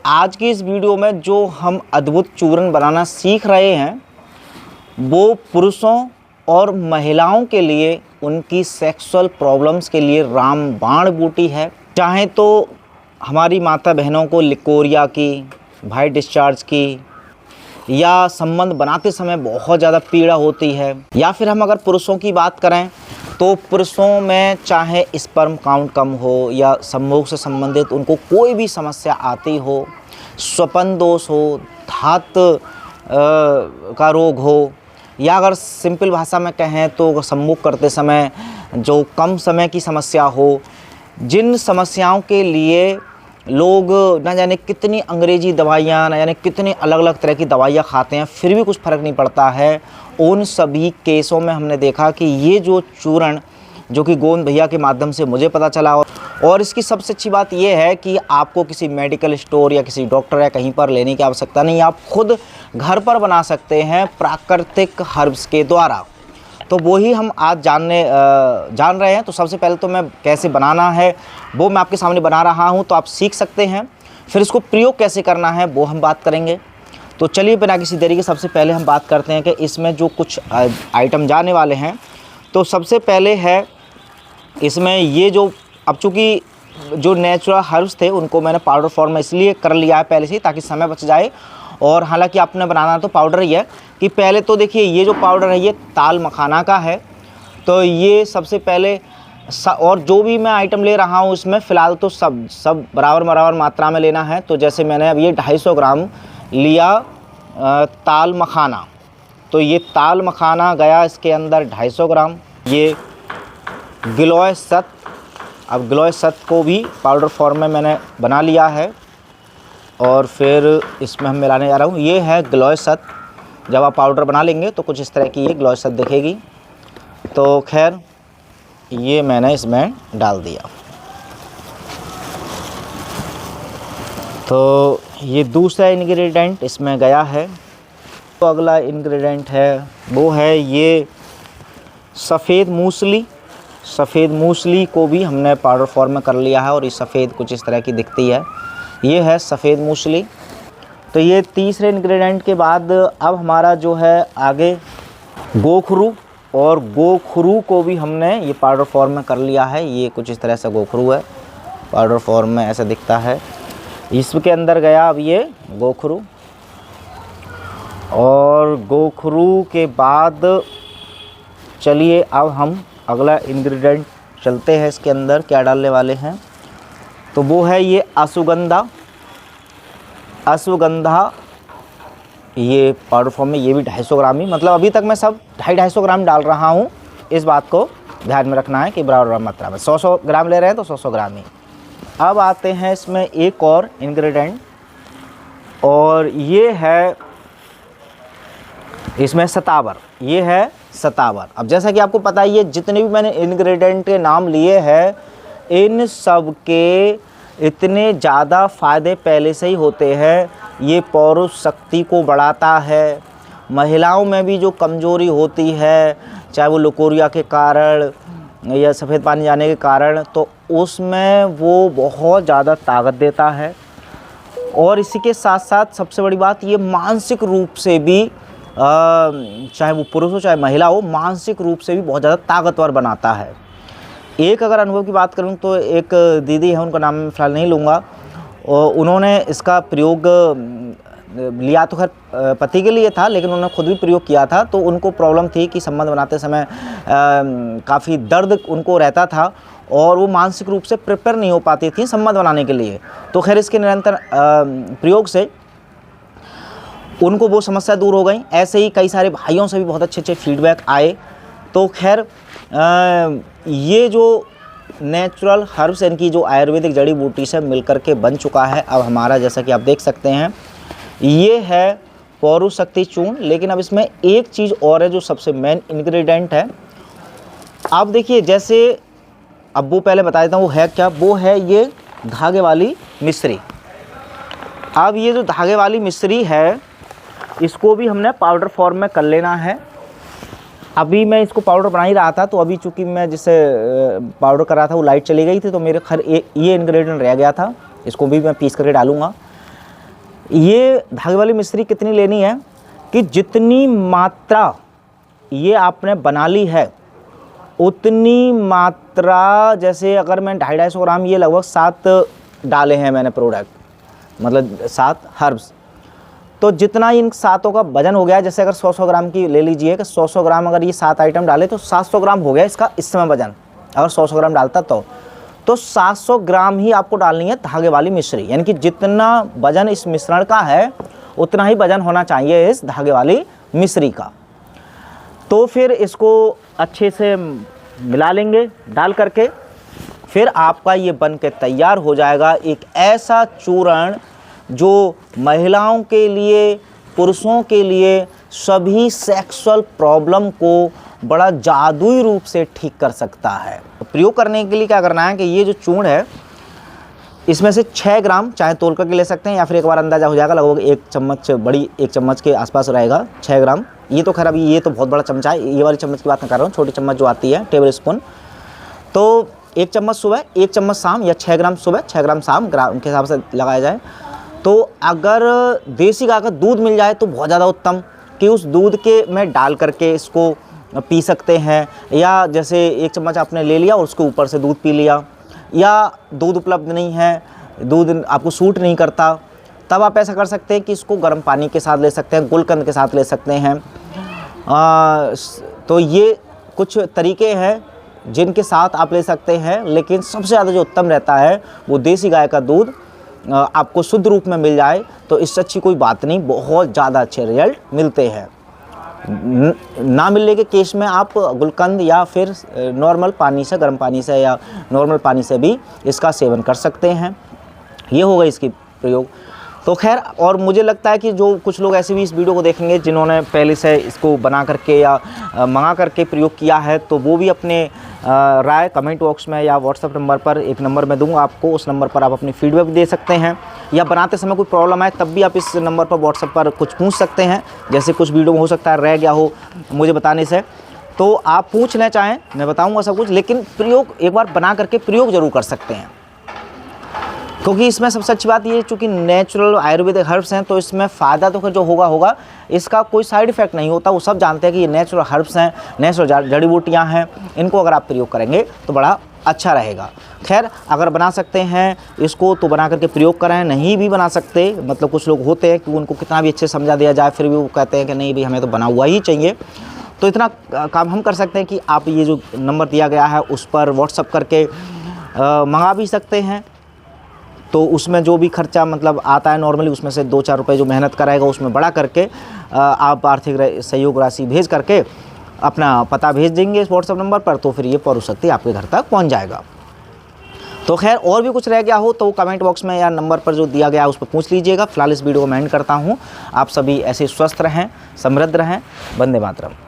आज की इस वीडियो में जो हम अद्भुत चूर्ण बनाना सीख रहे हैं वो पुरुषों और महिलाओं के लिए उनकी सेक्सुअल प्रॉब्लम्स के लिए रामबाण बूटी है। चाहे तो हमारी माता बहनों को लिकोरिया की, भाई डिस्चार्ज की, या संबंध बनाते समय बहुत ज़्यादा पीड़ा होती है, या फिर हम अगर पुरुषों की बात करें तो पुरुषों में चाहे स्पर्म काउंट कम हो या संभोग से संबंधित उनको कोई भी समस्या आती हो, स्वपन दोष हो, धात का रोग हो, या अगर सिंपल भाषा में कहें तो संभोग करते समय जो कम समय की समस्या हो, जिन समस्याओं के लिए लोग न जाने कितनी अंग्रेजी दवाइयाँ, न जाने कितनी अलग अलग तरह की दवाइयाँ खाते हैं फिर भी कुछ फ़र्क नहीं पड़ता है, उन सभी केसों में हमने देखा कि ये जो चूर्ण जो कि गोविंद भैया के माध्यम से मुझे पता चला, और इसकी सबसे अच्छी बात ये है कि आपको किसी मेडिकल स्टोर या किसी डॉक्टर या कहीं पर लेने की आवश्यकता नहीं, आप खुद घर पर बना सकते हैं प्राकृतिक हर्ब्स के द्वारा। तो वही हम आज जान रहे हैं। तो सबसे पहले तो मैं कैसे बनाना है वो मैं आपके सामने बना रहा हूं, तो आप सीख सकते हैं। फिर इसको प्रयोग कैसे करना है वो हम बात करेंगे। तो चलिए बिना किसी देरी के सबसे पहले हम बात करते हैं कि इसमें जो कुछ आइटम जाने वाले हैं। तो सबसे पहले है इसमें ये जो, अब चूँकि जो नेचुरल हर्ब्स थे उनको मैंने पाउडर फॉर्म में इसलिए कर लिया है पहले से ताकि समय बच जाए, और हालांकि आपने बनाना तो पाउडर ही है कि पहले तो देखिए ये जो पाउडर है ये ताल मखाना का है। तो ये सबसे पहले और जो भी मैं आइटम ले रहा हूँ इसमें फ़िलहाल तो सब बराबर मात्रा में लेना है। तो जैसे मैंने अब ये 250 ग्राम लिया ताल मखाना, तो ये ताल मखाना गया इसके अंदर 250 ग्राम। ये गिलोय सत, अब गिलोय सत को भी पाउडर फॉर्म में मैंने बना लिया है और फिर इसमें हम मिलाने जा रहा हूँ। ये है गिलोय सत, जब आप पाउडर बना लेंगे तो कुछ इस तरह की ये गिलोय सत दिखेगी। तो खैर ये मैंने इसमें डाल दिया। तो ये दूसरा इंग्रेडिएंट इसमें गया है। तो अगला इंग्रेडिएंट है वो है ये सफ़ेद मूसली। सफ़ेद मूसली को भी हमने पाउडर फॉर्म में कर लिया है और ये सफ़ेद कुछ इस तरह की दिखती है, ये है सफ़ेद मूसली। तो ये तीसरे इंग्रेडिएंट के बाद अब हमारा जो है आगे गोखरू, और गोखरू को भी हमने ये पाउडर फॉर्म में कर लिया है। ये कुछ इस तरह से गोखरू है, पाउडर फॉर्म में ऐसा दिखता है। इसके अंदर गया अब ये गोखरू, और गोखरू के बाद चलिए अब हम अगला इंग्रेडिएंट चलते हैं। इसके अंदर क्या डालने वाले हैं तो वो है ये अश्वगंधा। अश्वगंधा ये पाउडर फॉर्म में, ये भी 250 ग्राम ही, मतलब अभी तक मैं सब 250 ग्राम डाल रहा हूँ। इस बात को ध्यान में रखना है कि बराबर मात्रा में 100 ग्राम ले रहे हैं तो 100 ग्राम ही। अब आते हैं इसमें एक और इंग्रेडिएंट, और ये है इसमें सतावर। ये है सतावर। अब जैसा कि आपको पता ही है जितने भी मैंने इंग्रेडिएंट के नाम लिए हैं इन सब के इतने ज़्यादा फ़ायदे पहले से ही होते हैं। ये पौरुष शक्ति को बढ़ाता है, महिलाओं में भी जो कमज़ोरी होती है चाहे वो लिकोरिया के कारण या सफ़ेद पानी जाने के कारण, तो उसमें वो बहुत ज़्यादा ताकत देता है। और इसी के साथ साथ सबसे बड़ी बात, ये मानसिक रूप से भी चाहे वो पुरुष हो चाहे महिला हो, मानसिक रूप से भी बहुत ज़्यादा ताकतवर बनाता है। एक अगर अनुभव की बात करूं तो एक दीदी है, उनका नाम मैं फ़िलहाल नहीं लूँगा, और उन्होंने इसका प्रयोग लिया तो खैर पति के लिए था, लेकिन उन्होंने खुद भी प्रयोग किया था। तो उनको प्रॉब्लम थी कि संबंध बनाते समय काफ़ी दर्द उनको रहता था और वो मानसिक रूप से प्रिपेयर नहीं हो पाती थी संबंध बनाने के लिए। तो खैर इसके निरंतर प्रयोग से उनको वो समस्या दूर हो गई। ऐसे ही कई सारे भाइयों से भी बहुत अच्छे फीडबैक आए। तो खैर ये जो नेचुरल हर्ब्स इनकी जो आयुर्वेदिक जड़ी बूटी से मिलकर के बन चुका है अब हमारा, जैसा कि आप देख सकते हैं ये है पौरुष शक्ति चूर्ण। लेकिन अब इसमें एक चीज़ और है जो सबसे मेन इंग्रेडिएंट है। आप देखिए, जैसे अब वो पहले बता देता हूँ वो है क्या, वो है ये धागे वाली मिश्री। अब ये जो धागे वाली मिश्री है इसको भी हमने पाउडर फॉर्म में कर लेना है। अभी मैं इसको पाउडर बना ही रहा था, तो अभी चूँकि मैं जिससे पाउडर कर रहा था वो लाइट चली गई थी, तो मेरे खैर ये इंग्रेडिएंट रह गया था, इसको भी मैं पीस करके डालूँगा। ये धागे वाली मिश्री कितनी लेनी है कि जितनी मात्रा ये आपने बना ली है उतनी मात्रा, जैसे अगर मैं 250-250 ग्राम, ये लगभग 7 डाले हैं मैंने प्रोडक्ट, मतलब 7 हर्ब्स, तो जितना इन 7 का वजन हो गया, जैसे अगर 100-100 ग्राम की ले लीजिए कि 100-100 ग्राम अगर ये 7 आइटम डाले तो 700 ग्राम हो गया इसका इस समय वजन। अगर 100-100 ग्राम डालता तो 700 ग्राम ही आपको डालनी है धागे वाली मिश्री, यानी कि जितना वजन इस मिश्रण का है उतना ही वजन होना चाहिए इस धागे वाली मिश्री का। तो फिर इसको अच्छे से मिला लेंगे डाल करके, फिर आपका ये बन के तैयार हो जाएगा एक ऐसा चूर्ण जो महिलाओं के लिए, पुरुषों के लिए, सभी सेक्सुअल प्रॉब्लम को बड़ा जादुई रूप से ठीक कर सकता है। प्रयोग करने के लिए क्या करना है कि ये जो चूर्ण है इसमें से 6 ग्राम चाहे तोल करके ले सकते हैं या फिर एक बार अंदाज़ा हो जाएगा, लगभग 1 चम्मच, बड़ी 1 चम्मच के आसपास रहेगा 6 ग्राम। ये तो खैर अभी ये तो बहुत बड़ा चमचा है, ये वाली चम्मच की बात मैं कर रहा हूँ, छोटी चम्मच जो आती है टेबल स्पून। तो 1 चम्मच सुबह, 1 चम्मच शाम, या 6 ग्राम सुबह 6 ग्राम शाम, ग्राम के हिसाब से लगाया जाए। तो अगर देसी गाय का दूध मिल जाए तो बहुत ज़्यादा उत्तम, कि उस दूध के में डाल करके इसको पी सकते हैं, या जैसे 1 चम्मच आपने ले लिया और उसके ऊपर से दूध पी लिया, या दूध उपलब्ध नहीं है, दूध आपको सूट नहीं करता, तब आप ऐसा कर सकते हैं कि इसको गर्म पानी के साथ ले सकते हैं, गुलकंद के साथ ले सकते हैं। तो ये कुछ तरीके हैं जिनके साथ आप ले सकते हैं, लेकिन सबसे ज़्यादा जो उत्तम रहता है वो देसी गाय का दूध आपको शुद्ध रूप में मिल जाए तो इससे अच्छी कोई बात नहीं, बहुत ज़्यादा अच्छे रिजल्ट मिलते हैं। ना मिलने के केस में आप गुलकंद या फिर नॉर्मल पानी से, गर्म पानी से या नॉर्मल पानी से भी इसका सेवन कर सकते हैं। ये होगा इसकी प्रयोग। तो खैर, और मुझे लगता है कि जो कुछ लोग ऐसे भी इस वीडियो को देखेंगे जिन्होंने पहले से इसको बना करके या मंगा करके प्रयोग किया है, तो वो भी अपने राय कमेंट बॉक्स में या व्हाट्सएप नंबर पर, एक नंबर मैं दूंगा आपको, उस नंबर पर आप अपनी फीडबैक दे सकते हैं, या बनाते समय कोई प्रॉब्लम आए तब भी आप इस नंबर पर व्हाट्सएप पर कुछ पूछ सकते हैं। जैसे कुछ वीडियो में हो सकता है रह गया हो मुझे बताने से, तो आप पूछ लें, चाहें मैं बताऊँगा सब कुछ, लेकिन प्रयोग एक बार बना करके प्रयोग ज़रूर कर सकते हैं, क्योंकि इसमें सबसे अच्छी बात ये है चूँकि नेचुरल आयुर्वेदिक हर्ब्स हैं, तो इसमें फ़ायदा तो जो होगा, इसका कोई साइड इफ़ेक्ट नहीं होता। वो सब जानते हैं कि ये नेचुरल हर्ब्स हैं, नेचुरल जड़ी बूटियाँ हैं, इनको अगर आप प्रयोग करेंगे तो बड़ा अच्छा रहेगा। खैर, अगर बना सकते हैं इसको तो बना करके प्रयोग करें, नहीं भी बना सकते, मतलब कुछ लोग होते हैं कि उनको कितना भी अच्छे समझा दिया जाए फिर भी वो कहते हैं कि नहीं भाई हमें तो बना हुआ ही चाहिए, तो इतना काम हम कर सकते हैं कि आप ये जो नंबर दिया गया है उस पर व्हाट्सअप करके मंगा भी सकते हैं। तो उसमें जो भी खर्चा मतलब आता है नॉर्मली, उसमें से 2-4 रुपये जो मेहनत कराएगा उसमें बड़ा करके आप आर्थिक सहयोग राशि भेज करके अपना पता भेज देंगे इस व्हाट्सएप नंबर पर, तो फिर ये पौरुशक्ति आपके घर तक पहुंच जाएगा। तो खैर, और भी कुछ रह गया हो तो कमेंट बॉक्स में या नंबर पर जो दिया गया है उस पर पूछ लीजिएगा। फिलहाल इस वीडियो को मैं एंड करता हूँ। आप सभी ऐसे स्वस्थ रहें, समृद्ध रहें। वंदे मातरम।